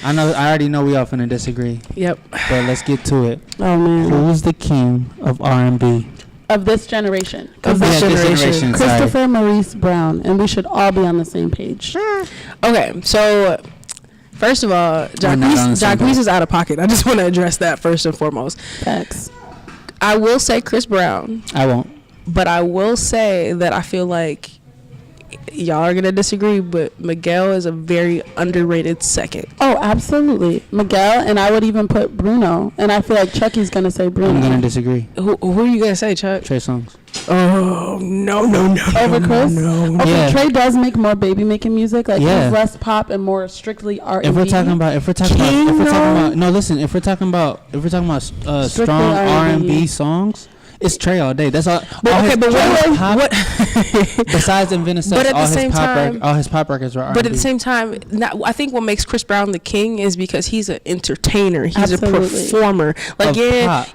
I already know we all finna disagree. Yep. But let's get to it. Oh man. Who's the king of R&B? Of this generation. Of this generation. Christopher Maurice Brown, and we should all be on the same page. Okay, so first of all, Jacquees is out of pocket. I just want to address that first and foremost. Facts. I will say Chris Brown. I won't. But I will say that I feel like y'all are gonna disagree, but Miguel is a very underrated second. Oh, absolutely, Miguel, and I would even put Bruno, and I feel like Chucky's gonna say Bruno. I'm gonna disagree. Who are you gonna say, Chuck? Trey Songz. Oh no! Over Chris? No. Okay, Yeah. Trey does make more baby making music, like Yeah. he's less pop and more strictly R&B. If we're talking about no, listen. If we're talking about strong R&B songs, it's Trey all day. That's all. But what? Besides Inventor, but at the same time, all his pop records were R&B. But at the same time, I think what makes Chris Brown the king is because he's an entertainer. He's Absolutely. a performer. Like pop.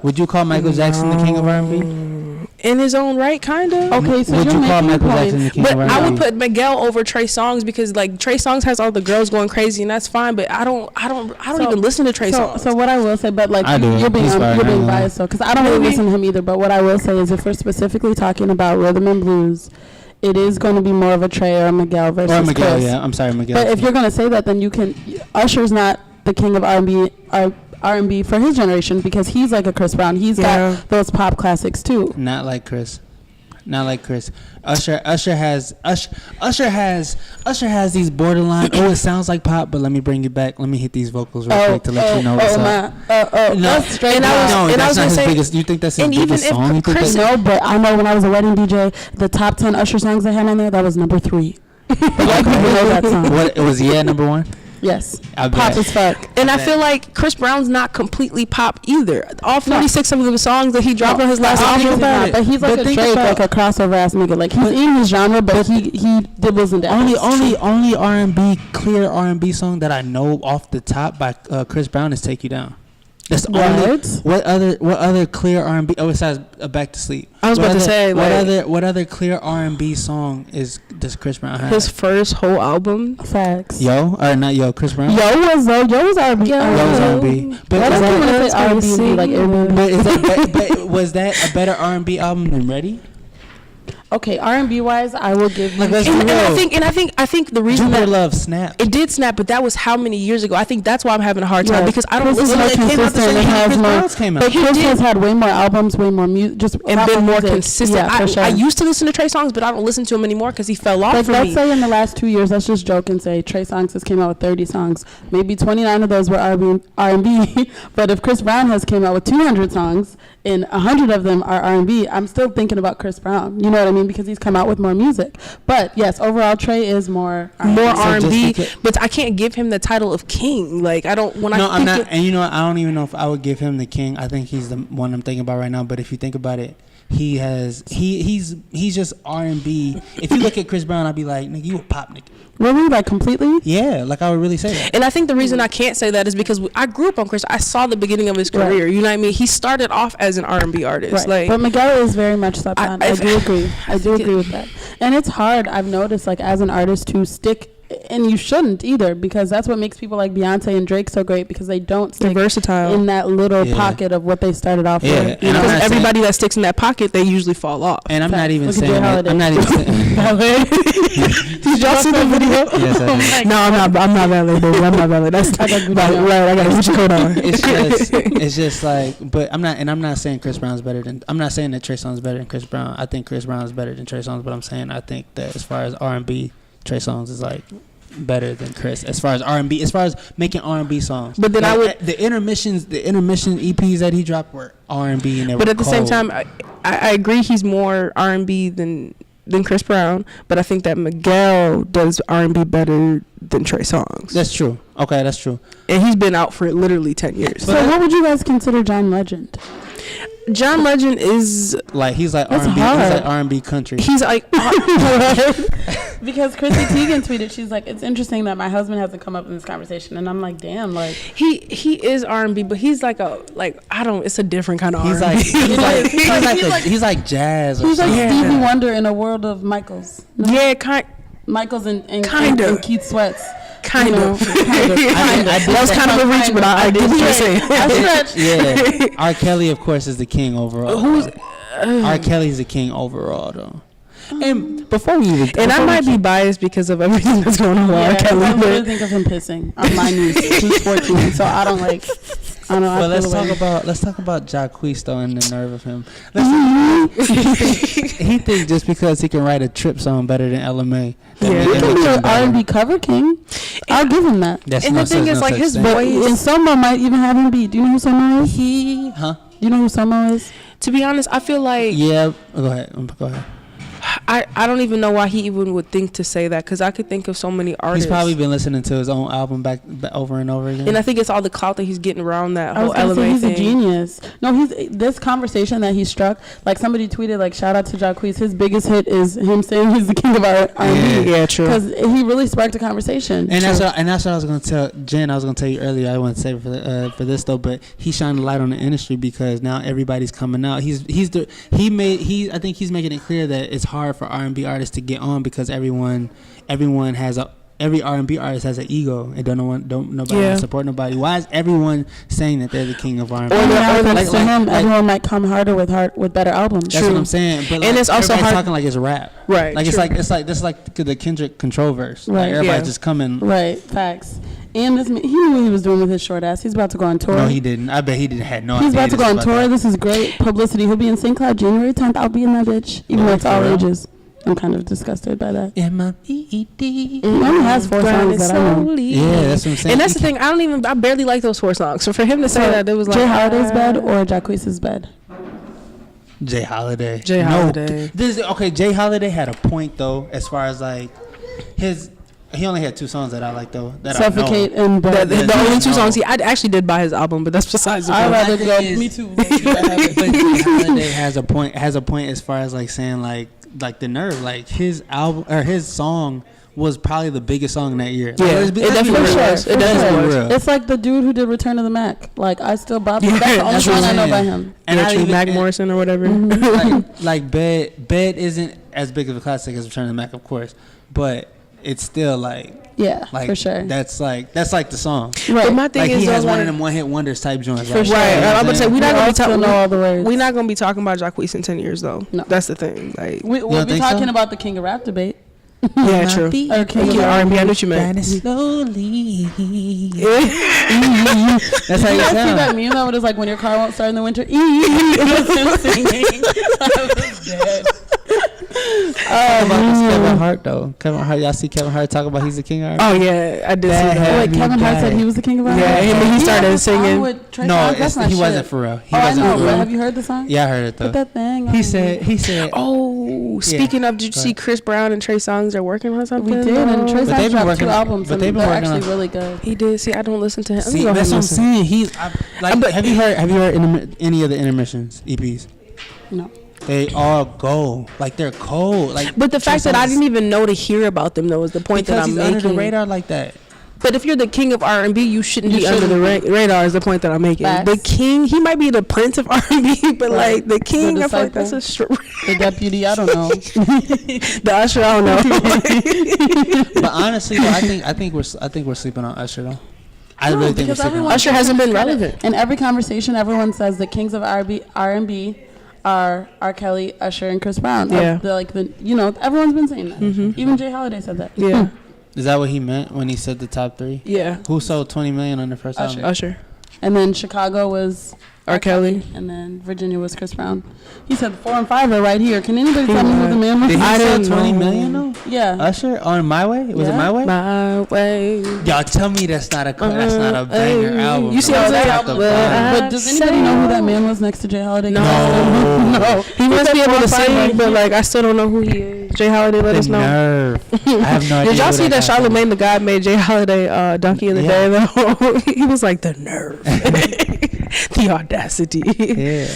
Would you call Michael Jackson the king of R&B? In his own right, kind of. Okay, so would you're you call making Michael points. Jackson the king But of R&B? I would put Miguel over Trey Songz because like Trey Songz has all the girls going crazy and that's fine. But I don't even listen to Trey Songz. So what I will say, but like I do. you're being He's fire, you're being I know. biased, so because I don't really listen to him either. But what I will say is, if we're specifically talking about rhythm and blues, it is going to be more of a Trey or a Miguel versus Or Miguel, Chris. yeah. I'm sorry, Miguel. But if you're going to say that, then you can. Usher's not the king of R&B for his generation because he's like a Chris Brown. He's got those pop classics too. Not like Chris. Usher has these borderline. Oh, it sounds like pop, but let me bring you back. Let me hit these vocals real quick to let you know what's up. No, that's straight. And that's not his biggest. You think that's his biggest song? You think Chris, No, but I know when I was a wedding DJ, the top 10 Usher songs I had on there, that was number 3. But white people know that song. What it was? Yeah, number 1. Yes, I pop bet. as fuck. And I feel like Chris Brown's not completely pop either. All 46 of the songs that he dropped on his last album. But he's like a Drake, like a crossover ass nigga. Like he's in his genre, but he wasn't that. Only R&B clear R&B song that I know off the top by Chris Brown is "Take You Down." That's only. What other clear R&B? Oh, besides "Back to Sleep." I was about to say what other clear R&B song does Chris Brown have? His first whole album. Facts. Chris Brown. Yo was R&B. Yo was R&B. But was that a better R&B album than Ready? Okay, R&B wise, I will give you. And I think the reason Jupiter that Love snapped. It did snap, but that was how many years ago? I think that's why I'm having a hard time because I don't Chris listen is to more consistent and has more. But Chris has had way more albums, way more music, and been more consistent. Yeah, for sure. I used to listen to Trey Songz, but I don't listen to him anymore because he fell off. Like for let's me. say in the last 2 years, let's just joke and say Trey Songz has came out with 30 songs. Maybe 29 of those were R&B. But if Chris Brown has came out with 200 songs and 100 of them are R&B, I'm still thinking about Chris Brown. You know what I mean? Because he's come out with more music. But yes, overall Trey is more R&B, but I can't give him the title of king. Like I don't when I'm not. And you know what? I don't even know if I would give him the king. I think he's the one I'm thinking about right now. But if you think about it, he's just R&B. If you look at Chris Brown, I'd be like, nigga, you a pop nigga. Really? Like completely? Yeah, like I would really say that. And I think the reason I can't say that is because I grew up on Chris. I saw the beginning of his career. Right. You know what I mean? He started off as an R&B artist. Right. Like, but Miguel is very much slept on. I do agree. I do agree with that. And it's hard, I've noticed, like as an artist to stick. And you shouldn't either, because that's what makes people like Beyonce and Drake so great, because they don't stick versatile in that little pocket of what they started off with. Because everybody that sticks in that pocket, they usually fall off. And I'm not even saying that. I'm not even saying Did y'all see the video? Yes, I did. No, I'm not valid, baby. I'm not valid. That's I gotta put your coat on. It's just like, but I'm not saying Chris Brown's better than. I'm not saying that Trey Songz is better than Chris Brown. I think Chris Brown is better than Trey Songz, but I'm saying I think that as far as R&B, Trey Songz is like better than Chris as far as R&B, as far as making R&B songs. But then like, the intermission EPs that he dropped were R&B, and they were but at the cold. same time, I agree he's more R&B than Chris Brown, but I think that Miguel does R&B better than Trey Songz. That's true. Okay, that's true. And he's been out for literally 10 years. So what would you guys consider John Legend? John Legend is like he's like R&B. He's like R&B country. He's like because Chrissy Teigen tweeted, she's like, it's interesting that my husband hasn't come up in this conversation, and I'm like, damn, like he is R&B, but he's like it's a different kind of he's R&B. He's like jazz. He's like Stevie Wonder in a world of Michaels. No? Yeah, Michaels and kind of Keith Sweats. Kind of. I That was kind of a reach, but I get what you're saying. I stretched. Yeah, R. Kelly, of course, is the king overall. R. Kelly's the king overall, though. And before we even, And I might be biased because of everything that's going on with R. Yeah, Kelly. I really But think of him pissing on my niece. She's 14, so I don't like. I don't know. But let's talk about Jacquees though and the nerve of him. He thinks just because he can write a trip song better than LMA. Yeah. He can be an R&B cover king. I'll give him that. That's And no the thing such- is, no like, such his thing. voice- And Somo might even have him beat. Do you know who Somo is? Huh? Do you know who Somo is? to be honest, I feel like Yeah. Go ahead. Go ahead. I don't even know why he even would think to say that, because I could think of so many artists. He's probably been listening to his own album back over and over again. And I think it's all the clout that he's getting around that I was whole gonna say LMA he's thing. a genius. No, he's this conversation that he struck. Like somebody tweeted, like shout out to Jacquees. His biggest hit is him saying he's the king of R&B. Yeah, true. Because he really sparked a conversation. And that's what I was gonna tell Jen. I was gonna tell you earlier. I wouldn't say it for this though, but he shined a light on the industry because now everybody's coming out. I think he's making it clear that it's hard for R&B artists to get on because every R&B artist has an ego and don't nobody want to support nobody. Why is everyone saying that they're the king of R&B? Thanks to him, everyone might come harder with better albums. That's what I'm saying. But And it's also everybody's hard- talking like it's rap. Right, Like true. this is like the Kendrick control verse. Right, Like everybody yeah. just coming. Right, facts. And he knew what he was doing with his short ass. He's about to go on tour. No, he didn't. I bet he didn't had no He's idea. about to go this on was tour. about that. This is great publicity. He'll be in St. Cloud January 10th. I'll be in that bitch, even though it's all For real? ages. I'm kind of disgusted by that. M-I-E-E-D. He only has 4 songs that I know. Yeah, that's what I'm saying. And that's the thing. I barely like those 4 songs. So for him to say that, it was like Jay Holiday's bed or Jacquees' bed? Jay Holiday. Jay Holiday. Jay Holiday had a point though, as far as like he only had 2 songs that I like though. That Suffocate I know. and bed. the Yeah, only 2 no. songs I actually did buy his album, but that's besides the I'd point. rather The go. thing is- Me too. But Jay Holiday has a point as far as like saying like the nerve, like his album or his song was probably the biggest song that year. Like, Yeah, let's it be- let's be definitely real. was. It Let's definitely be was. real. It's like the dude who did Return of the Mac. Like I still bop. Yeah, That's the only that's what song I I'm know by saying. him. And I True, even- Mac and- Morrison or whatever. like Bed isn't as big of a classic as Return of the Mac, of course, but it's still like For sure. that's like the song. Right. But my thing Like is, he has though, one of like- them one hit wonders type joints. For like, sure. Right, you know I'm what about to say saying? we're not We gonna all be still know all the words. We're not gonna be talking about Jacquees in 10 years though. No. That's the thing. Like, We'll don't be think talking so? about the King of Rap debate. yeah, true. Or King Thank of you, R&B. R&B. I knew what you meant. Grinding slowly. Yeah. That's how You you guys see that sound. meme that was like when your car won't start in the winter? It was him singing. I was dead. Talk about this Kevin Hart though. Kevin Hart, y'all see Kevin Hart talk about he's the king of R&B? Oh yeah, I did see That that. Wait, Kevin Hart said he was the king of R&B? Yeah, and then he started singing. No, he wasn't for real. He I wasn't know, for but real. have you heard the song? Yeah, I heard it though. Put that thing on. He said. Oh, speaking of, did you see Chris Brown and Trey Songz are working on something? We did, and Trey But they've been Songz dropped 2 working- albums, but and they've been they're working on- actually really good. He did. See, I don't listen to him. See, that's what I'm saying. Have you heard any of the intermissions EPs? No. They all go like they're cold. Like, But the fact that I didn't even know to hear about them though is the point that because I'm he's making. under the radar like that. But if you're the king of R&B, you shouldn't You be under the shouldn't radar. Is the point that I'm making. Facts. The king, he might be the prince of R&B, but Right. like the king, The I feel like that's disciple. a The deputy, I don't know. the usher. I don't know. But honestly, though, I think we're sleeping on Usher though. I really think we're because sleeping on everyone- Usher hasn't been relevant. In every conversation, everyone says the kings of R&B are R. Kelly, Usher, and Chris Brown. Yeah. Everyone's been saying that. Even Jay Holiday said that. Yeah, Is that what he meant when he said the top 3? yeah. Who sold 20 million on their first album? Usher. And then Chicago was R. Kelly. and then Virginia was Chris Brown. He said 4 and 5 are right here. Can anybody tell me who the man was? Did he I sell didn't 20 know. million though? Yeah. Usher on My Way? Was it Yeah. My Way? My way. Y'all tell me that's not a banger album. You see though. what I'm saying? Top to Well, bottom. But does anybody know who that man was next to Jay Holiday? No. No. He must be able to said 4 sing, and but 5 like I still don't know who he is. Jay Holiday, let us The know. nerve. I have no idea. Did y'all who see that guy is. Charlamagne the God made Jay Holiday donkey of the Yeah. day though? He was like the nerve, the audacity. Yeah.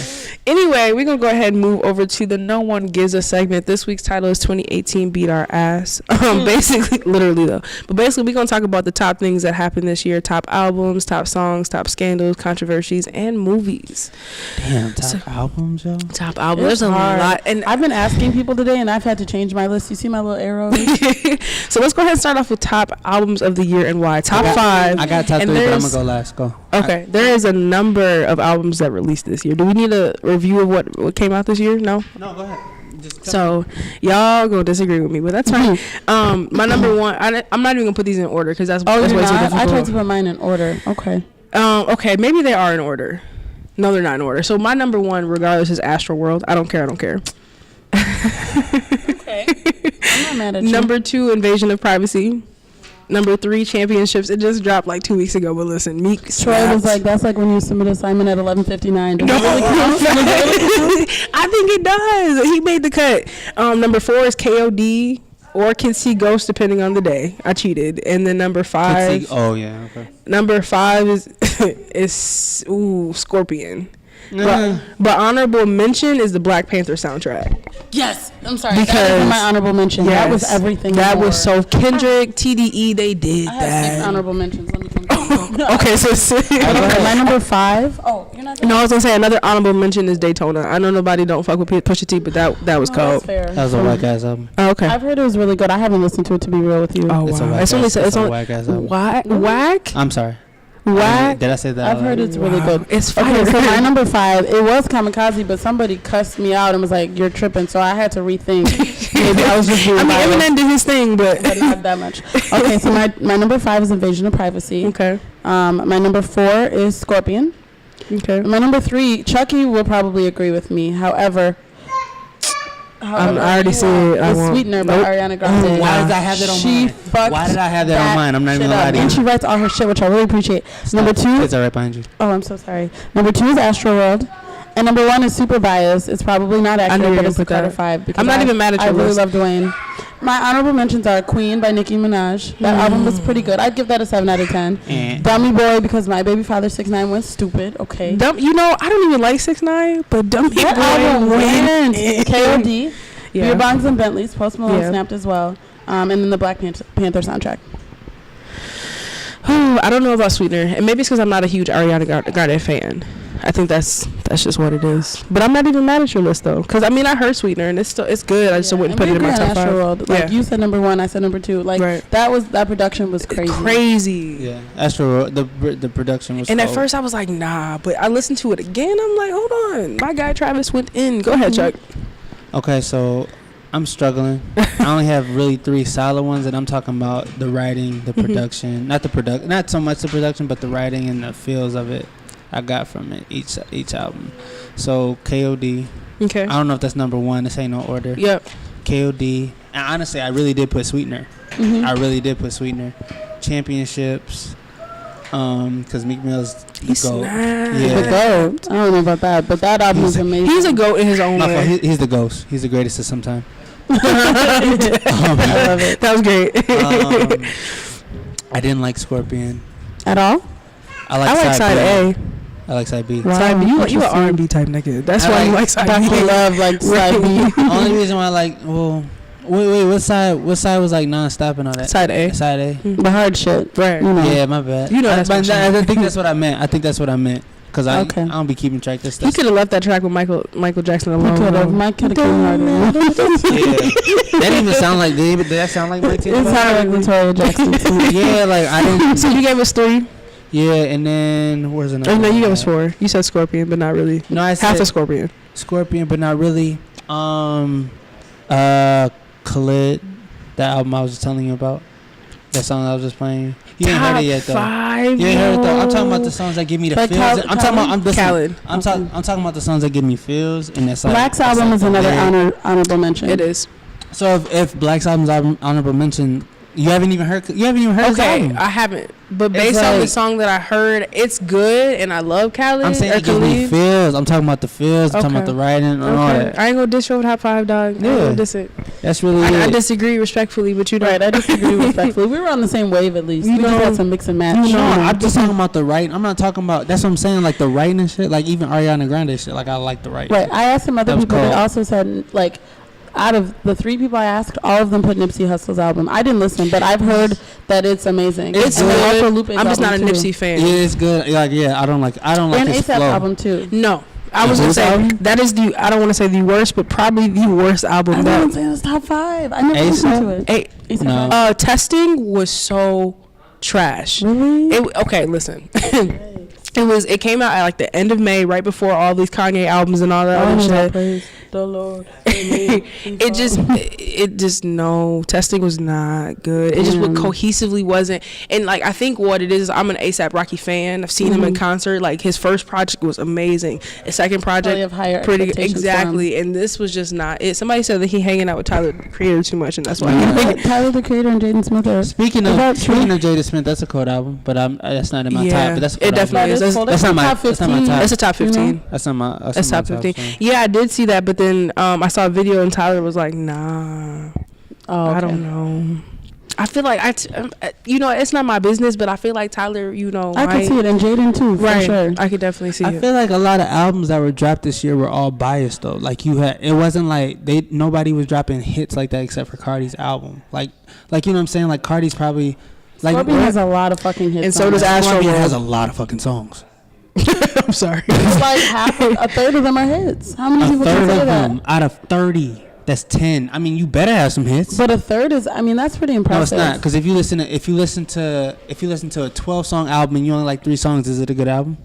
Anyway, we're gonna go ahead and move over to the No One Gives a segment. This week's title is 2018 Beat Our Ass. Basically, literally though. But basically, we're gonna talk about the top things that happened this year: top albums, top songs, top scandals, controversies, and movies. Damn, top albums, yo. Top albums. It's There's a hard. lot, and I've been asking people today, and I've had to change change my list. You see my little arrows? So let's go ahead and start off with top albums of the year and why. Top 5. I got top And 3, but I'm there's- gonna go last. Go. Okay, there is a number of albums that released this year. Do we need a review of what came out this year? No. No, go ahead. Just So y'all gonna disagree with me, but that's fine. My number one. I'm not even gonna put these in order because that's Oh, that's you're way too not? I difficult. tried to put mine in order. Okay. Okay, maybe they are in order. No, they're not in order. So my number one, regardless, is Astro World. I don't care. Okay. I'm not mad at you. Number 2, Invasion of Privacy. Number 3, Championships. It just dropped like 2 weeks ago, but listen, Meek Troy slaps. was like, that's like when you submit an assignment at 11:59. Does No, it really count? I think it does. He made the cut. Number 4 is KOD or Kids See Ghosts, depending on the day. I cheated. And then number 5. Oh yeah. Okay. Number 5 is Scorpion. Nah. But honorable mention is the Black Panther soundtrack. Yes. I'm sorry. Because- that is my honorable mention. That was Yes. everything. That and was more. so Kendrick, TDE, they did I have 6 that. honorable mentions. Let me think. Okay, so Okay, my number 5. Oh, you're not. no, I was gonna say another honorable mention is Daytona. I know nobody don't fuck with Pusha T, but that was Oh, cold. that's fair. That was a whack ass album. Oh, okay. I've heard it was really good. I haven't listened to it, to be real with you. Oh It's a wow. whack It's only ass- it's it's a only whack ass album. whack. I'm sorry. Whack. Did I say that? I've heard it's really Wow. good. It's fire. Okay, so my number 5, it was Kamikaze, but somebody cussed me out and was like, "You're tripping." So I had to rethink. Maybe I was just being I mean, biased, Eminem did his thing, but but not that much. Okay, so my number 5 is Invasion of Privacy. okay. My number 4 is Scorpion. Okay. My number 3, Chucky will probably agree with me. However, I already said I the want. Sweetener by Nope. Ariana Grande. Why did I have that on She mine? fucked Why did I have that on mine? I'm not even shit gonna lie up. to you. And she writes all her shit, which I really appreciate. Number 2, It's right behind you. oh, I'm so sorry. Number 2 is Astro World. And number 1 is Super Bias. It's probably not knew you accurate, were but gonna it's a put that. Carter 5. Because I'm not even mad at I your really list. love Dwayne. My honorable mentions are Queen by Nicki Minaj. That album was pretty good. I'd give that a 7 out of 10. And Dummy Boy, because my baby father 6ix9ine was stupid. Okay. Dumb, I don't even like 6ix9ine, but Dummy That Boy album went. wins. KOD. Yeah. Beer Bongs and Bentleys. Post Malone Yeah. snapped as well. And then the Black Panther soundtrack. I don't know about Sweetener, and maybe it's because I'm not a huge Ariana Grande fan. I think that's just what it is. But I'm not even mad at your list though, because I mean I heard Sweetener and it's good. I just wouldn't put it in my top 5. World. Like you said number 1, I said number 2. Like Right. that production was crazy. Crazy. yeah, Astro, the production was. And at cold. first I was like, nah, but I listened to it again. I'm like, hold on, my guy Travis went in. Go ahead, Chuck. Okay, so I'm struggling. I only have really 3 solid ones, and I'm talking about the writing, the production, not so much the production, but the writing and the feels of it. I got from it each album. So KOD. Okay. I don't know if that's number 1. This ain't no order. Yep. KOD. And honestly, I really did put Sweetener. Mhm. I really did put Sweetener. Championships. Because Meek Mill's the He's GOAT. snapped. Yeah. The GOAT. I don't know about that, but that album is amazing. He's a goat in his own My way. fault. He's the ghost. He's the greatest of some time. I love it. That was great. I didn't like Scorpion. At all? I like, I like side A. I like side B. Wow, Side B. You an interesting. R&B type nigga. That's I why you like- like side Dr. B. Love, like side B. Only reason why I like, wait, what side was like non-stop and all that? Side A. Side A. The hard shit. Right. You know. Yeah, my bad. You know that's but what you I meant. think that's what I meant. Because I Okay. don't be keeping track of this He stuff. could have left that track with Michael Jackson He alone. could have. though. Mike could have came harder. Yeah. That didn't even sound like, did that sound like Mike It Taylor? sounded like Latoya Jackson to me. Yeah, like I didn't. So you gave us 3? Yeah, and then where's another? Oh, no, you one? gave us 4. You said Scorpion, but not really. No, I Half said a Scorpion. Scorpion, but not really. Khalid, that album I was just telling you about. That song I was just playing. You ain't heard it yet though. 5. You ain't heard it though. I'm talking about the songs that give me the But feels. I'm talking about. I'm listening. Khaled. I'm talking about the songs that give me feels, and that's like. Black's that's album like is the another lyric. honorable mention. It is. So if Black's album's honorable mention, you haven't even heard. You haven't even heard his Okay, album. I haven't. But It's based on the like- song that I heard, it's good, and I love Khaled. I'm saying or it gives me Khalid. feels. I'm talking about the feels. I'm talking about Okay. the writing and all Okay. that. I ain't gonna diss your top 5, dog. I ain't Yeah. gonna diss it. That's really I it. disagree respectfully, but you know. Right, I disagree respectfully. We were on the same wave at least. You We just know- had some mix and match. No, I'm just talking about the writing. I'm not talking about. That's what I'm saying. Like the writing and shit. Like even Ariana Grande shit. Like I like the writing. Right, I asked some other That was people. They cold. also said like, out of the 3 people I asked, all of them put Nipsey Hussle's album. I didn't listen, but I've heard that it's amazing. It's and then good. also Lupe's I'm just not a album, too. Nipsey fan. Yeah, it's good. Like yeah, I don't like And his ASAP flow. album too. No, I was gonna say that is the. I don't want to say the worst, but probably the worst album. I'm not saying it's top 5. I never listened to it. No. Testing was so trash. Really? Okay, listen. It came out at like the end of May, right before all these Kanye albums and all that other shit. Praise the Lord. it just no, Testing was not good. It just cohesively wasn't. And like I think what it is, I'm an A$AP Rocky fan. I've seen him in concert. Like his first project was amazing. His second project have higher pretty expectations exactly. And this was just not it. Somebody said that he hanging out with Tyler the Creator too much, and that's why. Tyler the Creator and Jaden Smith are. Speaking of Jaden Smith, that's a cold album, but that's not in my top. But that's a cold it definitely album. is. That's not my top. That's a top 15. That's not my. That's top 15. Yeah, I did see that, but then I saw a video and Tyler was like, "Nah, I don't know." I feel like it's not my business, but I feel like Tyler, I could see it, and Jaden too, for sure. I could definitely see it. I feel like a lot of albums that were dropped this year were all biased though. Like it wasn't like nobody was dropping hits like that except for Cardi's album. Like you know what I'm saying? Like Cardi's probably. Like Scorpion has a lot of fucking hits, and so does Astro. Scorpion has a lot of fucking songs. I'm sorry. It's like a third of them are hits. How many people can say that? Out of 30, that's 10. I mean, you better have some hits. But a third is, that's pretty impressive. No, it's not, because if you listen to a 12-song album and you only like 3 songs, is it a good album?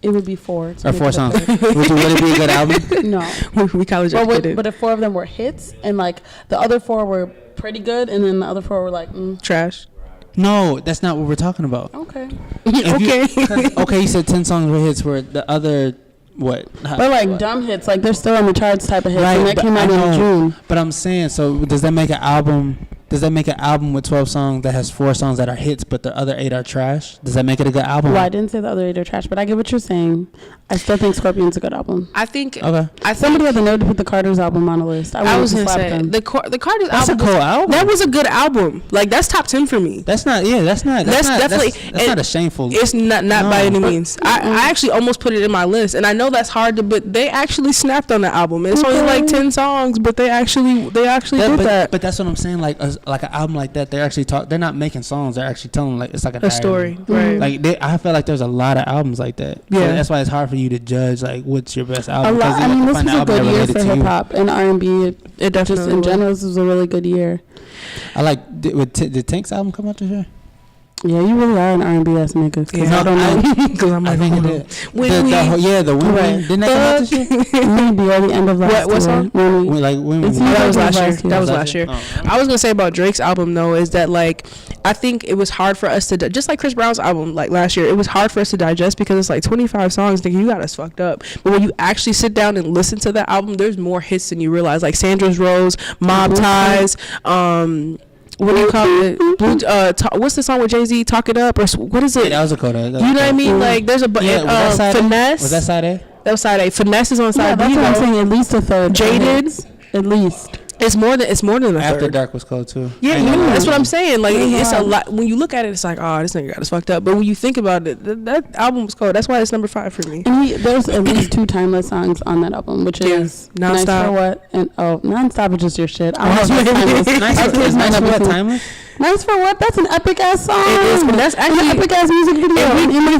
It would be 4. Or 4 songs. Would it be a good album? No. We college educated. But if 4 of them were hits and like the other 4 were pretty good and then the other 4 were like trash. No, that's not what we're talking about. Okay. Okay, you said 10 songs were hits, where the other, what? But like dumb hits, like they're still on the charts type of hits, right, and that came out in June. But I'm saying, so does that make an album? Does that make an album with 12 songs that has 4 songs that are hits, but the other 8 are trash? Does that make it a good album? Well, I didn't say the other 8 are trash, but I get what you're saying. I still think Scorpion's a good album. I think. Okay. Somebody had the nerve to put the Carter's album on the list. I was gonna say the Carter's that's album. That's a cool album. That was a good album. Like that's top 10 for me. That's definitely. That's not a shameful. It's not by any means. I actually almost put it in my list, and I know that's hard to, but they actually snapped on the album. It's only like 10 songs, but they actually did that. But that's what I'm saying. Like an album like that, they're actually they're not making songs. They're actually telling it's like a story. Right. Like I feel like there's a lot of albums like that. Yeah. So that's why it's hard for you to judge like what's your best album. This was a good year for hip hop and R&B. It definitely just in general, this was a really good year. I like did Tank's album come out this year? Yeah, you really are an R&B ass nigga. Yeah, I don't know. Because I'm like, hold on. The Win. Didn't that come out this year? Maybe at the end of last year. What song? That was last year. That was last year. I was gonna say about Drake's album though is that like I think it was hard for us to just like Chris Brown's album like last year. It was hard for us to digest because it's like 25 songs. Nigga, you got us fucked up. But when you actually sit down and listen to that album, there's more hits than you realize. Like Sandra's Rose, Mob Ties, what do you call it? What's the song with Jay-Z? Talk It Up, or what is it? Yeah, that was a coda. You know what I mean? Like there's a Finesse. Was that side A? That was side A. Finesse is on side B. That's what I'm saying. At least a third. Jaded. At least. It's more than a third. After Dark was cold too. Yeah, that's what I'm saying. Like it's a lot. When you look at it, it's like, oh, this nigga got us fucked up. But when you think about it, that album was cold. That's why it's number 5 for me. And there's at least 2 timeless songs on that album, which is Nonstop. Nice for What and Nonstop is just your shit. Nice for What? Timeless. Nice for What? That's an epic ass song. It is, but that's actually an epic ass music video.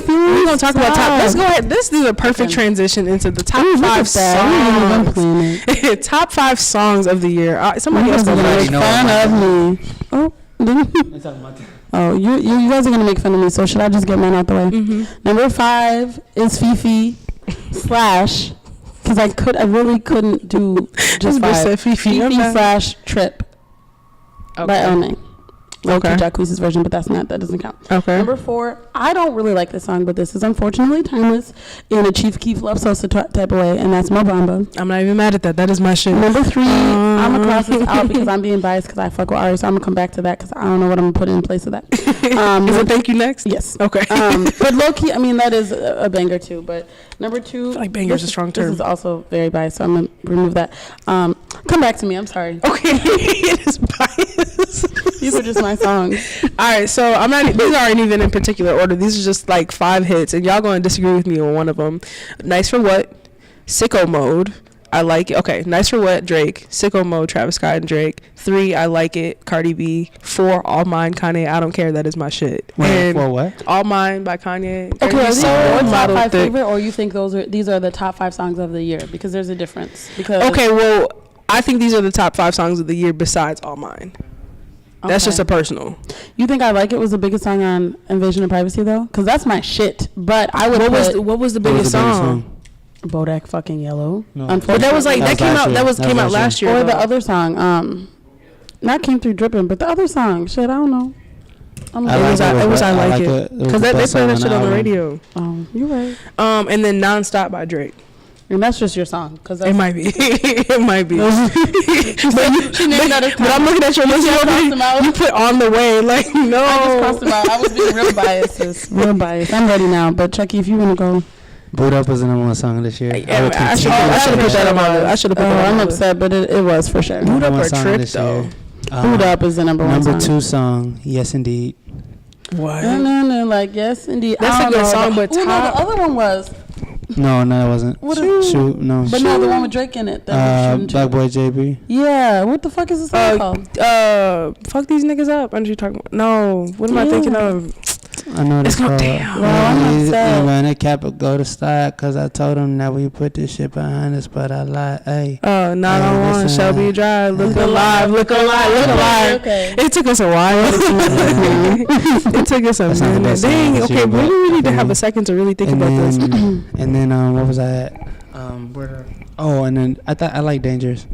We're gonna talk about top. Let's go ahead. This is a perfect transition into the top 5 songs. Top 5 songs of the year. Somebody else gonna make fun of me. Oh, you guys are gonna make fun of me. So should I just get mine out the way? Mm-hmm. Number 5 is Fifi / because I really couldn't do just 5. Fifi / Trip by Elmay. Okay. Jacquees' version, but that doesn't count. Okay. Number 4, I don't really like this song, but this is unfortunately timeless in a Chief Keef Love Sosa type of way, and that's Mo Bamba. I'm not even mad at that. That is my shit. Number 3, I'm gonna cross this out because I'm being biased because I fuck with Ari, so I'm gonna come back to that because I don't know what I'm gonna put in place of that. Is it Thank You Next? Yes. Okay. But low key, I mean that is a banger too. But number 2, I feel like banger is a strong term. This is also very biased, so I'm gonna remove that. Come back to me. I'm sorry. Okay. It is biased. These are just my songs. All right, so I'm not. These aren't even in particular order. These are just like 5 hits, and y'all gonna disagree with me on one of them. Nice for What, Sicko Mode, I like it. Okay, Nice for What, Drake. Sicko Mode, Travis Scott and Drake. 3, I Like It, Cardi B. 4, All Mine, Kanye. I Don't Care, that is my shit. Wait, And for what? All Mine by Kanye. Okay, are these your top Model 5 Thick. favorite, or you think these are the top 5 songs of the year? Because there's a difference. Because Okay, well, I think these are the top 5 songs of the year besides All Mine. That's just a personal. You think I Like It was the biggest song on Invasion of Privacy though? Because that's my shit. But I would What was put the What biggest was the biggest song? Bodak fucking Yellow. No. But that was like That was came out last year. Or the though. other song, not Came Through Dripping, but the other song. Shit, I don't know. I It was I Like It. It was Because the they best play song that shit on the album. radio. You're right. And then Nonstop by Drake. And that's just your song. Cause It might be. It might be. she named that as But I'm looking at your list. crossed them out. You put On the Way. Like, no. I just crossed them out. I was being real biased. sis. Real biased. I'm ready now. But Chucky, if you want to go. Boot Up was the number 1 song this year. Yeah, I should have put that on my list. I should have put that on I'm my list. upset, but it was for sure. Boot Up Number or one song Trick, this though? year. Boot Up is the number 1 Number song. 2 song, Yes Indeed. What? No, like, yes, indeed. That's I a don't good know. song, but Ooh, no, top- the other one was. No, it wasn't. What is- Shoot, no. But no, the one with Drake in it. That was shooting Black too. Boy JB. Yeah, what the fuck is this song called? Fuck These Niggas Up. What are you talking about? No. What am I thinking of? I know It's this called called. Damn. Well, I'm upset. And when the cap would go to start, cause I told him that we put this shit behind us, but I lied. Hey. 901 listen, Shelby Drive. Look alive. Look alive. Look alive. Okay. It took us a while. It took us a That's not the minute. best song Dang. this Okay, year, maybe but we need to okay. have a second to really think And about this. then, and then what was I at? And then I thought I like Dangerous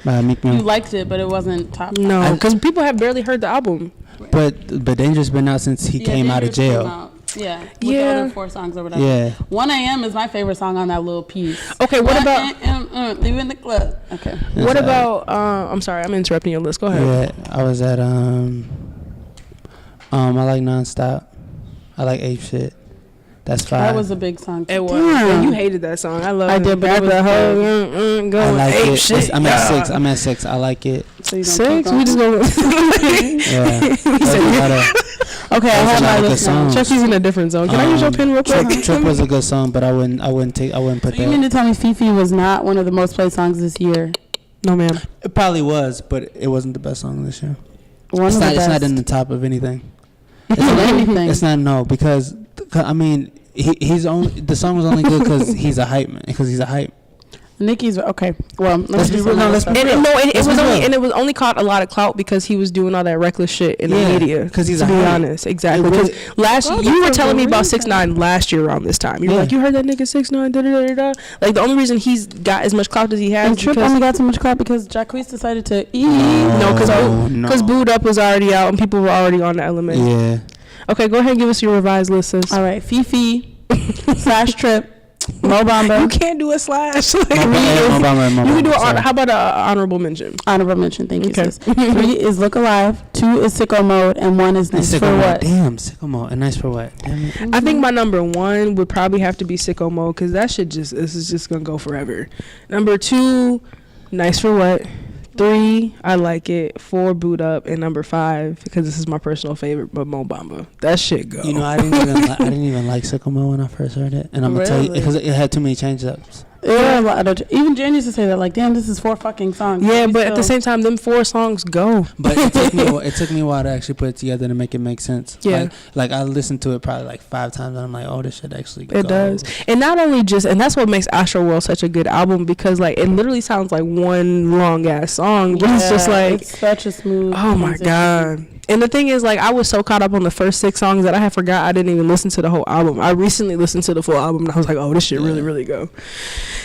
by Meek You Mill. liked it, but it wasn't top. No, because people have barely heard the album. But Dangerous been out since he came out of Dangerous came jail. out. Yeah. With the Yeah. other 4 songs or whatever. Yeah. 1 a.m. is my favorite song on that little piece. Okay, what 1 about? a.m., leaving the club. Okay. What That's about? I'm sorry, I'm interrupting your list. Go ahead. Yeah, I was at I like Nonstop. I like Ape Shit. That's 5. That was a big song. It was. Damn. And you hated that song. I love it. I did, but it Got was the whole good. I going like ape it. shit. I'm at yeah. 6. I'm at 6. I like it. So you don't 6? keep We just going. go. Yeah. There's a lot of- Okay, I There's have a lot my of good list now. songs. Chelsea's in a different zone. Can I use your pen real quick? Trick was a good song, but I wouldn't put So you mean that. to tell me Fifi was not one of the most played songs this year? No, ma'am. It probably was, but it wasn't the best song this year. One It's of the not. It's best. not in the top of anything. It's not anything. It's not because I mean he's only the song was only good because he's a hype man. Because he's a hype. Nikki's okay. Well, Let's be real. No, let's be And real. it Let's was be only real. and it was only caught a lot of clout because he was doing all that reckless shit in the Yeah, media. 'cause he's to a be hype. honest, exactly. It Because really- last Well, you that's were a telling me good about reason. 6ix9ine last year around this time. You were Yeah. like, you heard that nigga 6ix9ine? Da, da, da, da, da. Like the only reason he's got as much clout as he has And is Trip because only got so much crap because Jacquees decided to eat. no, because no. Booed Up was already out and people were already on the element. Yeah. Okay, go ahead and give us your revised list, sis. All right, Fifi / Trip, Mo You Bamba, can't do a slash. Like, Mo you Bamba, can do an sorry. how about an honorable mention? honorable mention. Thank you, Okay. sis. 3 is Look Alive, 2 is Sicko Mode, and 1 is Nice Sicko for Mode. What? Damn, Sicko Mode. And Nice for What? Damn it. I think my number 1 would probably have to be Sicko Mode because that shit this is just gonna go forever. Number 2, Nice for What. 3, I Like It. 4, Boot Up, and number 5 because this is my personal favorite, but Mo Bamba. That shit go. You know, I didn't even like Sicko Mode when I first heard it, and I'm gonna tell you Really? because it had too many change ups. Yeah, a lot of- even Jen used to say that, like, damn, this is 4 fucking songs. yeah, We but at the still- same time, them 4 songs go. But it took me a while to actually put it together to make it make sense. Yeah. Like I listened to it probably like 5 times, and I'm like, oh, this shit actually. It does. And not only just, and that's what makes Astro World such a good album because like it literally sounds like one long ass song, but it's just Yeah, like, it's such a smooth. oh my transition. God. And the thing is, like, I was so caught up on the first 6 songs that I had forgot I didn't even listen to the whole album. I recently listened to the full album and I was like, oh, this shit really, really go.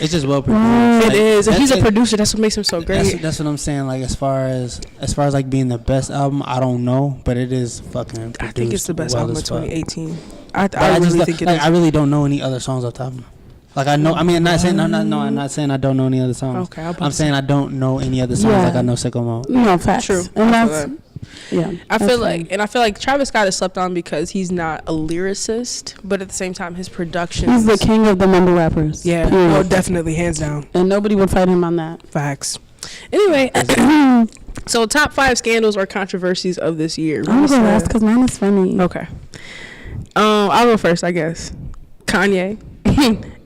It's just well produced. Wow. It Like, is. And he's a that's- producer. That's what makes him so great. That's what I'm saying. Like as far as like being the best album, I don't know, but it is fucking. I think it's the best well album of as fuck. 2018. I But really just, think it like, is. I really don't know any other songs off the album. Like I know, I mean, I'm not saying I'm not saying I don't know any other songs. Okay, I'm saying I don't know any other songs Yeah. like I know Sicko Mode. No, facts. True. And I feel that's, that. yeah. I that's feel fine. like Travis Scott is slept on because he's not a lyricist, but at the same time his production. He's the king of the mumble rappers. Yeah, period. oh, definitely, hands down, And nobody would fight him on that. facts. Anyway, so top 5 scandals or controversies of this year. I'm gonna go Melissa? last because mine is funny. Okay. I'll go first, I guess. Kanye.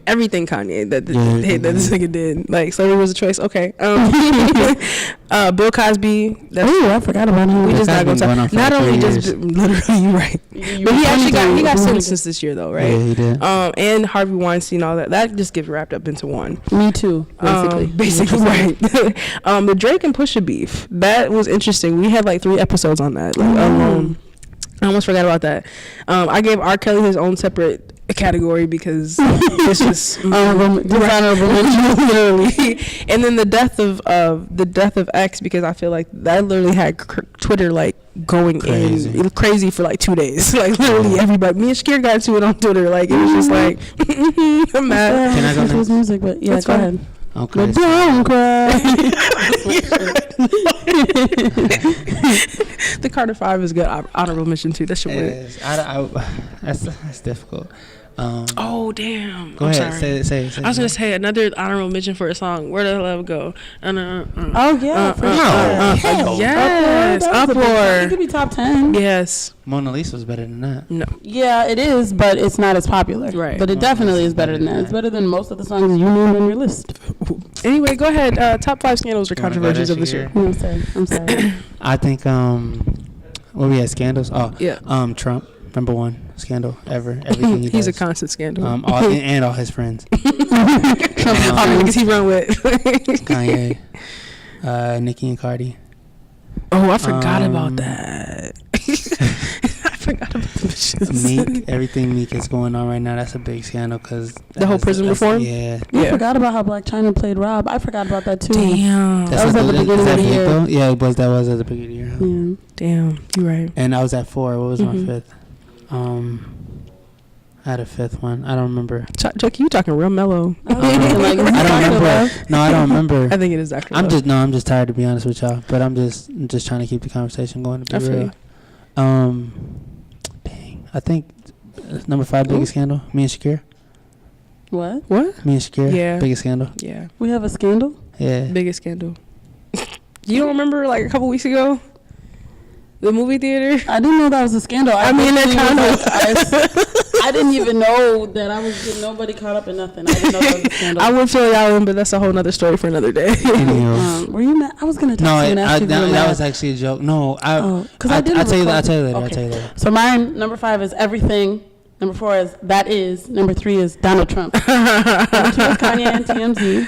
everything Kanye that Yeah, this nigga did. Like slavery was a choice. Okay. Bill Cosby. Oh, I forgot about him. We Bill just not Cosby's gonna going on talk. for Not like only 3 just years. literally, you right. But he actually got sentenced this year though, right? Yeah, he did. And Harvey Weinstein, all that. That just gets wrapped up into one. Me too, basically. Basically, right. The Drake and Pusha beef, that was interesting. We had like 3 episodes on that. Like, I almost forgot about that. I gave R. Kelly his own separate category because it's just dishonorable mention. literally. And then the death of X, because I feel like that literally had Twitter like going crazy for like 2 days. Like literally everybody. Me and Shakir got into it on Twitter. Like it was just like I'm mad. Can I go next? Music, but yeah, That's go fine. ahead. Okay. But don't cry. The Carter 5 is good. Honorable mention too. That should It win. is. That's difficult. Oh damn! Go I'm ahead. sorry. Say I was gonna say another honorable mention for a song. Where the love go? Oh yeah, for sure. Yes, That was a big one. It Uproar. could be top 10. Yes. Mona Lisa was better than that. No. Yeah, it is, but it's not as popular. Right. But it definitely is better than that. It's better than most of the songs you named on your list. Anyway, go ahead. Top 5 scandals or You wanna go controversies that of this shit year. here? I'm sorry. I think what we had scandals. Oh Yeah. Trump, number 1 scandal ever. Everything he He's a does. constant scandal. And all his friends. How many niggas he run with? Kanye, Nicki and Cardi. Oh, I forgot about that. I forgot about the bitches. Meek, everything Meek is going on right now. That's a big scandal because The whole prison reform? Yeah. I forgot about how Black China played Rob. I forgot about that too. Damn. That was at the beginning of the year. Though? Yeah, it was. That was at the beginning of the year. Huh? Yeah. Damn. You're right. And I was at 4. What was my Mhm. 5th? I had a 5th one. I don't remember. Chucky, you talking real mellow. I was thinking, like, is I this don't Dr. remember. Love? No, I don't remember. I think it is Dr. I'm Love. just tired to be honest with y'all. But I'm just trying to keep the conversation going. To I be feel real. you. Dang. I think number 5 biggest scandal. Me and Shakir. What? What? Me and Shakir. Yeah. Biggest scandal. Yeah. We have a scandal? Yeah. Biggest scandal. You don't remember like a couple weeks ago? The movie theater? I didn't know that was a scandal. I mean, that literally kind was of. like, I didn't even know that I was getting nobody caught up in nothing. I didn't know that was a scandal. I would fill y'all in, but that's a whole nother story for another day. Anywho. Were you mad? I was gonna text No, you and ask you if you were that mad. was actually a joke. No, Oh, 'cause I didn't I'll tell you. record- I'll tell you later. I'll Okay. tell you later. So mine, number 5 is everything. Number 4 is that is. Number 3 is Donald Trump. Number 2 is Kanye and TMZ.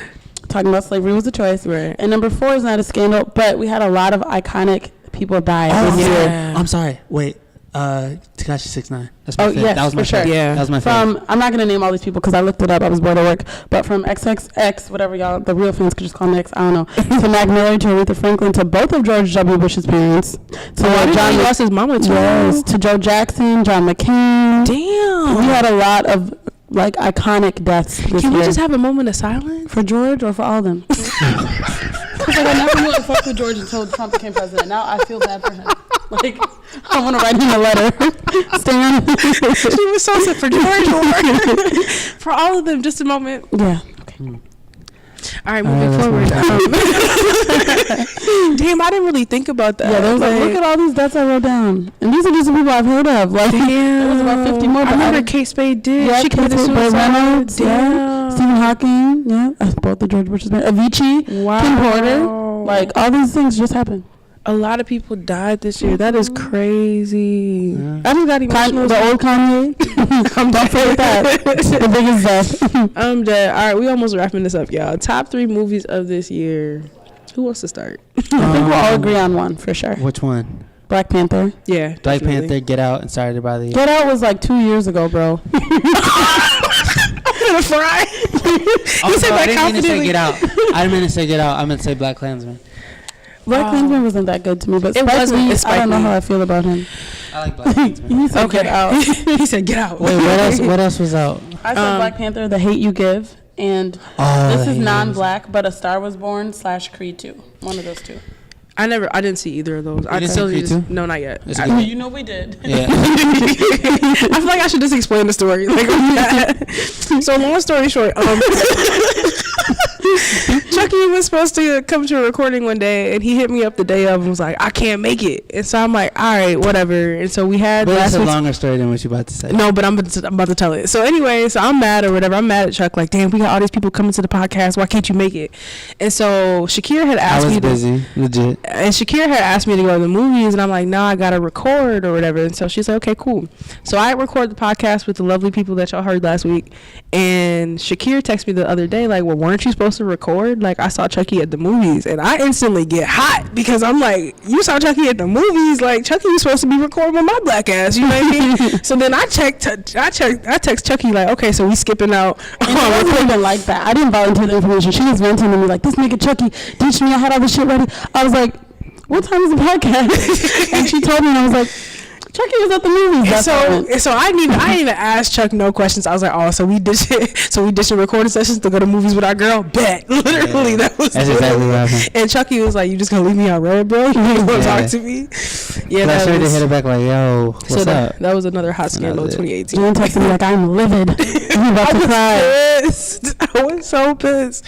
Talking about slavery was a choice. Right. And number 4 is not a scandal, but we had a lot of iconic people die this year. yeah. I'm sorry. Wait. Tekashi 6ix9ine. That's my Oh, 5th. yes, that was my for sure. 5th. Yeah. That was my 5th. From, I'm not going to name all these people because I looked it up. I was bored at work. But from XXX, whatever y'all, the real fans could just call me X, I don't know. To Mac Miller, to Aretha Franklin, to both of George W. Bush's parents. To I didn't know he Mc- lost his mama too. Yes, to Joe Jackson, John McCain. Damn. We had a lot of like iconic deaths this Can year. we just have a moment of silence? For George or for all of them? Because like, I never knew I fucked with George until Trump became president. Now I feel bad for him. Like, I want to write him a letter. Stan. She was so sad for George or for all of them. Just a moment. Yeah. All right, moving that's forward. fine. Damn, I didn't really think about that. Yeah, there was like, look at all these deaths I wrote down. And these are just the people I've heard of. Like, there was about 50 more. I but remember didn't- Kate Spade did. Yeah, She committed Kate Spade, Burt suicide. Reynolds, yeah. Damn. Stephen Hawking, yeah. That's both the George Bush's parents. Avicii, Wow. Kim Porter. Like, all these things just happened. a lot of people died this year. That is crazy. Yeah. I just got emotional. The old Kanye. I'm done with that. The biggest death. I'm dead. All right, we almost wrapping this up, y'all. Top 3 movies of this year. Who wants to start? I think we'll all agree on one for sure. Which one? Black Panther. Yeah, Black definitely. Panther, Get Out, and Started by the Get Out was like 2 years ago, bro. Fry. Oh, said no, I that didn't mean to say confidently. Get Out. I didn't mean to say Get Out. I meant to say Black Klansman. Black Klansman wasn't that good to me, but It Spike wasn't. Lee, It's I don't Spike know Lee. how I feel about him. I like Black Klansman. He said Okay. Get Out. He said, "Get out." Wait, what else? What else was out? I said Black Panther, The Hate You Give, and Oh, this is yeah. non-black, but A Star Was Born / Creed 2. One of those two. I didn't see either of those. I didn't still see Creed just, two? no, not yet. It's I, good. You know we did. Yeah. I feel like I should just explain the story. Like, so long story short, Chucky Chucky was supposed to come to a recording one day, and he hit me up the day of and was like, I can't make it. And so I'm like, all right, whatever. And so we had But it's last a week's- longer story than what you about to say. No, but I'm about to tell it. So anyway, so I'm mad or whatever. I'm mad at Chuck. Like, damn, we got all these people coming to the podcast. Why can't you make it? And so Shakira had I asked was me busy, legit. and Shakira had asked me to go to the movies, and I'm like, nah, I gotta record or whatever. And so she's like, okay, cool. So I record the podcast with the lovely people that y'all heard last week. And Shakira texted me the other day, like, well, weren't you supposed to record? Like, I saw Chucky at the movies, and I instantly get hot because I'm like, you saw Chucky at the movies? Like, Chucky was supposed to be recording with my black ass. You know what I mean? So then I text Chucky like, okay, so we skipping out. And it wasn't even like that. I didn't volunteer the information. She was venting to me like, this nigga Chucky ditched me. I had all this shit ready. I was like, what time is the podcast? And she told me, and I was like, Chucky was at the movies. And so I didn't even ask Chuck no questions. I was like, oh, so we ditching recording sessions to go to movies with our girl? Bet. Literally, Yeah. that was That's exactly what happened. And Chucky was like, you just gonna leave me on red, bro? You don't want to Yeah. talk to me? Yeah, But I sure that did hit was, her back like, yo, what's so up? that was another hot And that scandal was it. 2018. Jen texted me like, I'm livid. I'm about to cry. Pissed. I was so pissed.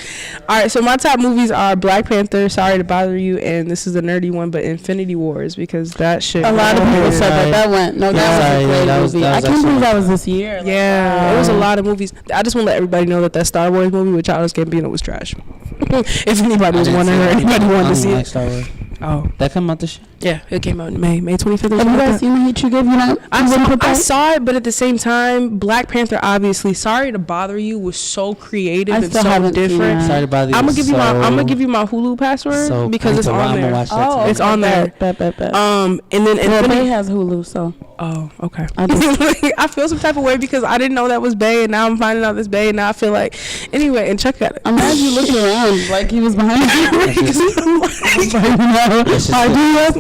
All right, so my top movies are Black Panther, Sorry to Bother You, and this is a nerdy one, but Infinity Wars, because that shit. A lot of people said Right. that went. No, that Yeah, was a great that was- movie. that was I can't believe actually- that was this year. Like, Yeah, wow. it was a lot of movies. I just want to let everybody know that Star Wars movie with Childish Gambino was trash. If anybody was wondering or anybody wanted to see like it. Star Wars. Oh, That come out this year? yeah, it came out in May 25th. Or Have you something like guys that. seen the hate you give? You know, I saw it, but at the same time, Black Panther, obviously, Sorry to Bother You was so creative I and still so haven't seen different. that. Sorry to bother you. I'm gonna give you my So- Hulu password so because it's painful. on I'm there. gonna watch that tonight. It's on there. Bet. And then Well, Infinity. Bay has Hulu, so Oh, okay. I just- I feel some type of way because I didn't know that was Bay, and now I'm finding out this Bay, and now I feel like, anyway. And Chuck got it. I'm glad you looked around like he was behind you. Let's just- I do love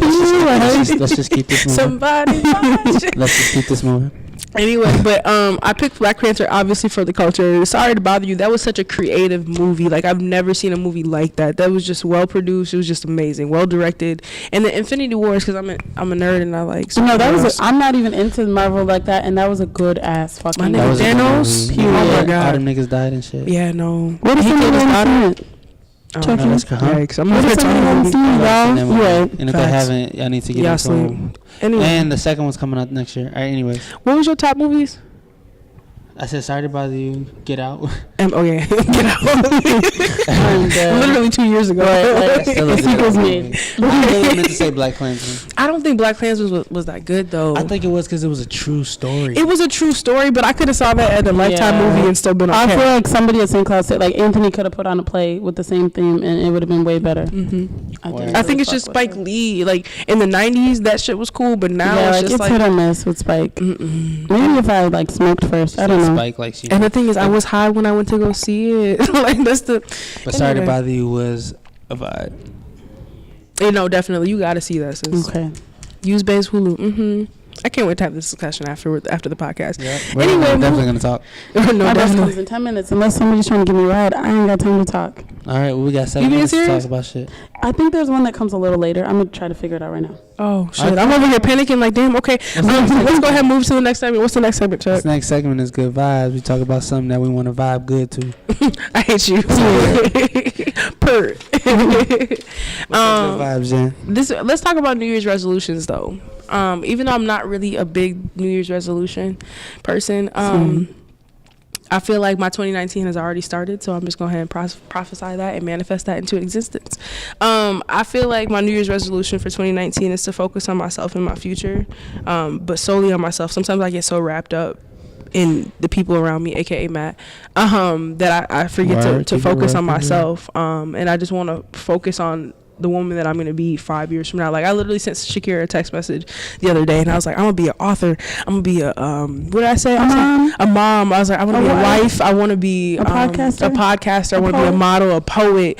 you. let's just keep this moving. Somebody watch. Let's just keep this moving. Anyway, but I picked Black Panther obviously for the culture. Sorry to Bother You. That was such a creative movie. Like, I've never seen a movie like that. That was just well produced. It was just amazing, well directed. And the Infinity Wars, because I'm a nerd and I like. No, that was. superheroes. I'm not even into Marvel like that, and that was a good ass fucking. My movie. nigga That was a good Thanos. movie. Oh my Yeah, God. all them niggas died and shit. Yeah, no. What if He somebody killed his daughter. hasn't seen it? Oh, Chucky? No, that's good, huh? Yikes. I'm What not if somebody talking hasn't seen it, I've y'all? seen that Yeah. movie. And if they Facts. haven't, y'all need to get Y'all into sleep. them. Anyway, And the second one's coming out next year. All right, anyways. what was your top movies? I said, sorry to bother you. Get out. Oh yeah, Get Out. I'm dead. Literally 2 years ago. That's still a The good sequel's movie. made. I really meant to say Black Klansman. I don't think Black Klansman was that good though. I think it was because it was a true story. It was a true story, but I could have saw that at a Lifetime Yeah. movie and still been okay. I feel like somebody at St. Cloud said, like, Anthony could have put on a play with the same theme, and it would have been way better. Word. I think it's just Spike Lee. Like in the 90s, that shit was cool, but now Yeah, it's like just it's like. hit or miss with Spike. Mm-mm. Maybe if I like smoked first, I don't know. Spike like she. And the thing is, I was high when I went to go see it. Like that's the. But sorry to anyway. bother you was a vibe. You know, definitely, you got to see that. Sis. Okay. Use Bay's Hulu. I can't wait to have this discussion after the podcast. Yeah. Anyway, We're definitely gonna talk. no, My bus definitely. comes in 10 minutes. Unless somebody's trying to give me a ride, I ain't got time to talk. All right, well, we got 7 You being minutes to talk serious? about shit. I think there's one that comes a little later. I'm going to try to figure it out right now. Oh shit! I'm over here panicking. Like, damn. Okay, let's go ahead and move to the next segment. What's the next segment, Chuck? This next segment is good vibes. We talk about something that we want to vibe good to. I hate you. Purr. Good vibes, Jen. Let's talk about New Year's resolutions though. Even though I'm not really a big New Year's resolution person, I feel like my 2019 has already started, so I'm just going to go ahead and prophesy that and manifest that into existence. I feel like my New Year's resolution for 2019 is to focus on myself and my future, but solely on myself. Sometimes I get so wrapped up in the people around me, aka Matt, that I forget Word, to keep it focus real, on keep it real. myself, and I just want to focus on the woman that I'm going to be 5 years from now. Like, I literally sent Shakira a text message the other day, and I was like, I'm going to be an author. I'm going to be a, what did I say? A mom. I was like, I want to be a wife. I want to be A podcaster? A podcaster. I A want to be a poet? model, a poet.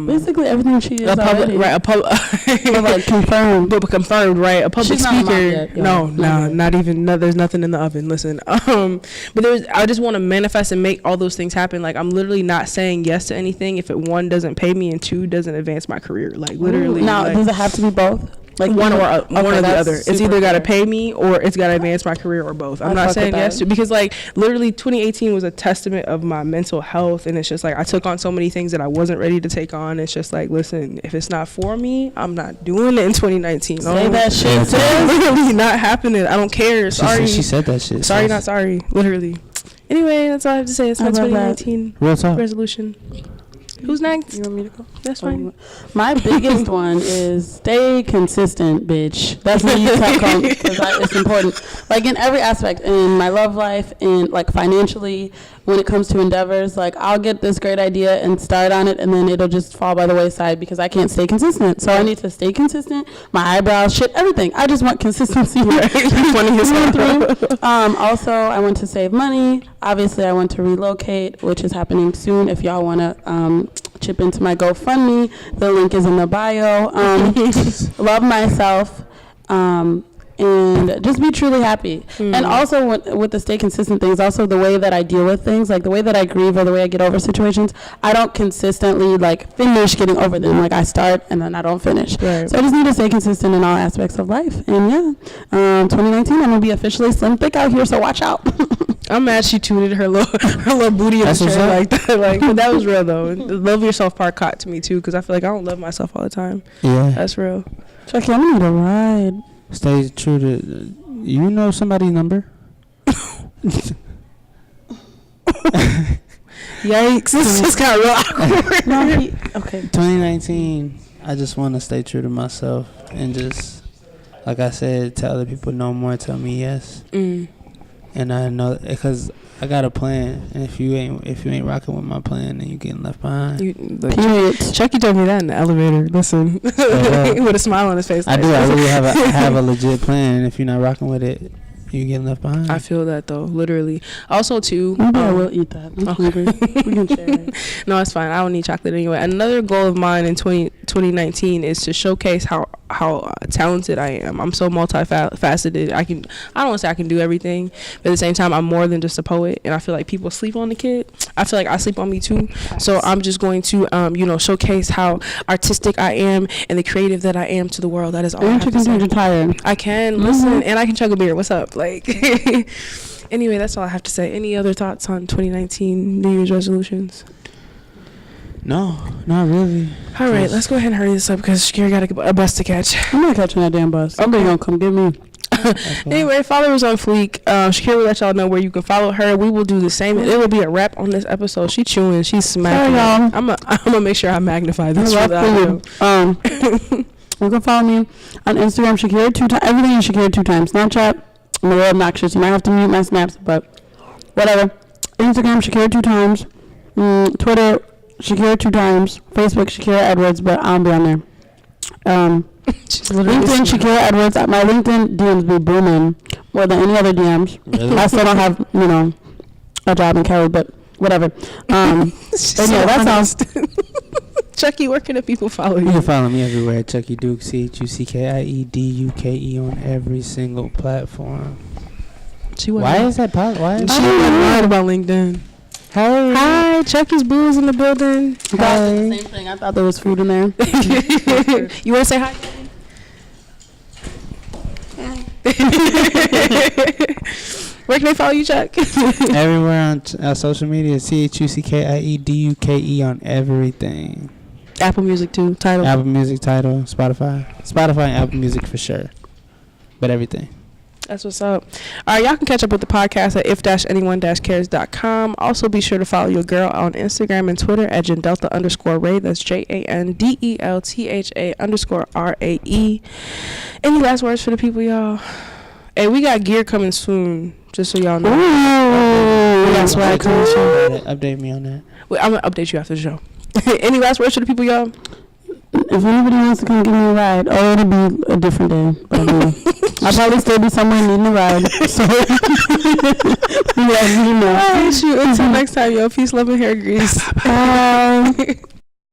Basically, everything she is A public, already. right? But, like, confirmed. But confirmed, right? A public She's not a mom speaker. yet, yeah. No, Okay. not even. No, there's nothing in the oven. Listen, but I just want to manifest and make all those things happen. Like, I'm literally not saying yes to anything if it, one, doesn't pay me, and two, doesn't advance my career. Like, literally. Now, like, does it have to be both? Like one or the that's other. It's super either got to fair. pay me or it's got to advance my career or both. I'm I not fuck saying with yes that. to, because like literally 2018 was a testament of my mental health, and it's just like I took on so many things that I wasn't ready to take on. It's just like, listen, if it's not for me, I'm not doing it in 2019. Say that shit, Yeah, sis. Literally not happening. I don't care. Sorry. She said that shit. Sorry, sis. not sorry. Literally. Anyway, that's all I have to say. It's my I love that. 2019 Real talk. resolution. Who's next? You want me to go? That's fine. My biggest one is stay consistent, bitch. That's what you talk on because it's important. Like in every aspect, in my love life, in like financially, when it comes to endeavors, like I'll get this great idea and start on it, and then it'll just fall by the wayside because I can't stay consistent. So I need to stay consistent. My eyebrows, shit, everything. I just want consistency. Also, I want to save money. Obviously, I want to relocate, which is happening soon. If y'all want to chip into my GoFundMe, the link is in the bio. Love myself. And just be truly happy. And also with the stay consistent things, also the way that I deal with things, like the way that I grieve or the way I get over situations, I don't consistently like finish getting over them. Like I start and then I don't finish. Right. So I just need to stay consistent in all aspects of life. And yeah, 2019, I'm gonna be officially slim thick out here, so watch out. I'm mad she tooted her little booty in the That's what's tray up. like that. Like, but that was real though. The love yourself part caught to me too, because I feel like I don't love myself all the time. Yeah. That's real. Chucky, I'm gonna need a ride. Stay true to. You know somebody's number? Yikes! This just got real awkward. No, okay. 2019. I just want to stay true to myself and just, like I said, tell other people no more. Tell me yes. And I know because I got a plan, and if you ain't rocking with my plan, then you getting left behind. Period. Chucky told me that in the elevator. Listen, with a smile on his face. I do. I really have a legit plan, and if you're not rocking with it, you getting left behind. I feel that though, literally. Also, too. Maybe I will eat that. I'm hungry. We can share it. No, it's fine. I don't need chocolate anyway. Another goal of mine in 2019 is to showcase how talented I am. I'm so multifaceted. I don't want to say I can do everything, but at the same time, I'm more than just a poet. And I feel like people sleep on the kid. I feel like I sleep on me too. So I'm just going to, showcase how artistic I am and the creative that I am to the world. That is all I have to say. Tired. I can listen and I can chug a beer. What's up? Like, anyway, that's all I have to say. Any other thoughts on 2019 New Year's resolutions? No, not really. All right, let's go ahead and hurry this up because Shakira got a bus to catch. I'm not catching that damn bus. Somebody gonna come get me. Anyway, followers on fleek. Shakira will let y'all know where you can follow her. We will do the same. It will be a wrap on this episode. She chewing. She's smacking. Sorry, I'm gonna make sure I magnify this. I For the love audio. You can follow me on Instagram, Shakira 2 times. Everything is Shakira 2 times. Snapchat, I'm a little obnoxious. You might have to mute my snaps, but whatever. Instagram, Shakira 2 times. Twitter, Shakira 2 times. Facebook, Shakira Edwards, but I'll be on there. LinkedIn, Shakira Edwards. My LinkedIn DMs be booming more than any other DMs. Really? I still don't have, a job in Cali, but whatever. But yeah, that's all. Chucky, where can the people follow You you? can follow me everywhere. Chucky Duke, ChuckyDuke on every single platform. Why is that? Why? She lied about LinkedIn. Hey. Hi, Chucky's Blues in the building. Same thing. I thought there was food in there. You want to say hi? Where can they follow you, Chuck? Everywhere on social media, ChuckyDuke on everything. Apple Music too. Title. Apple Music, Tidal, Spotify and Apple Music for sure, but everything. That's what's up. All right, y'all can catch up with the podcast at if-anyone-cares.com. Also, be sure to follow your girl on Instagram and Twitter at Jandelta_Ray. That's JANDELTHA_RAE. Any last words for the people, y'all? Hey, we got gear coming soon, just so y'all know. We got swag coming soon. Update me on that. Wait, I'm going to update you after the show. Any last words for the people, y'all? If anybody wants to come give me a ride, it'll be a different day. But I'll probably still be somewhere needing a ride. So, yeah, you know. All right, shoot. Until next time, yo. Peace, love, and hair grease. Bye.